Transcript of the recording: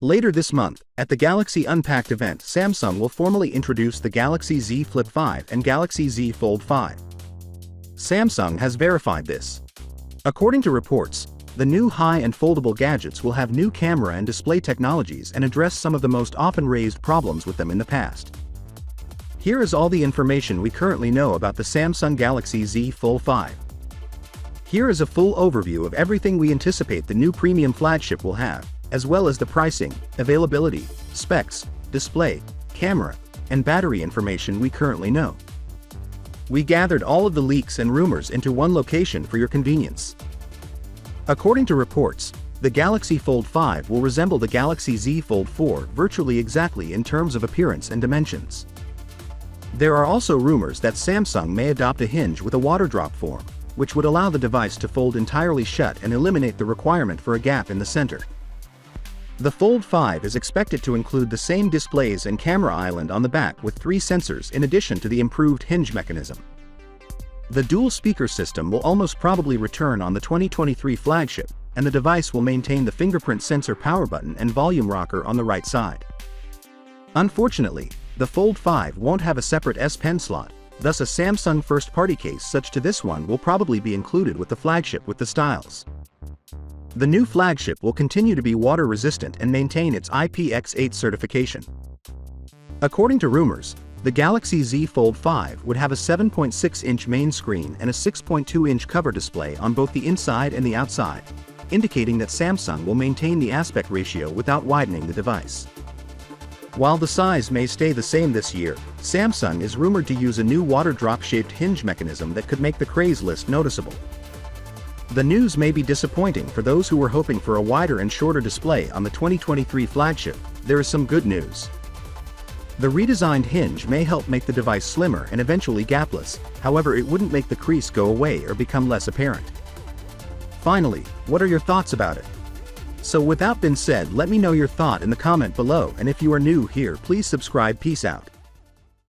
Later this month, at the Galaxy Unpacked event, Samsung will formally introduce the Galaxy Z Flip 5 and Galaxy Z Fold 5. Samsung has verified this. According to reports, the new high-end foldable gadgets will have new camera and display technologies and address some of the most often raised problems with them in the past. Here is all the information we currently know about the Samsung Galaxy Z Fold 5. Here is a full overview of everything we anticipate the new premium flagship will have, as well as the pricing, availability, specs, display, camera, and battery information we currently know. We gathered all of the leaks and rumors into one location for your convenience. According to reports, the Galaxy Fold 5 will resemble the Galaxy Z Fold 4 virtually exactly in terms of appearance and dimensions. There are also rumors that Samsung may adopt a hinge with a water drop form, which would allow the device to fold entirely shut and eliminate the requirement for a gap in the center. The Fold 5 is expected to include the same displays and camera island on the back with 3 sensors in addition to the improved hinge mechanism. The dual speaker system will almost probably return on the 2023 flagship, and the device will maintain the fingerprint sensor power button and volume rocker on the right side. Unfortunately, the Fold 5 won't have a separate S Pen slot, thus a Samsung first-party case such to this one will probably be included with the flagship with the styles. The new flagship will continue to be water-resistant and maintain its IPX8 certification. According to rumors, the Galaxy Z Fold 5 would have a 7.6-inch main screen and a 6.2-inch cover display on both the inside and the outside, indicating that Samsung will maintain the aspect ratio without widening the device. While the size may stay the same this year, Samsung is rumored to use a new water drop-shaped hinge mechanism that could make the craze list noticeable. The news may be disappointing for those who were hoping for a wider and shorter display on the 2023 flagship. There is some good news. The redesigned hinge may help make the device slimmer and eventually gapless, however it wouldn't make the crease go away or become less apparent. Finally, what are your thoughts about it? So with that being said, let me know your thought in the comment below, and if you are new here, please subscribe. Peace out.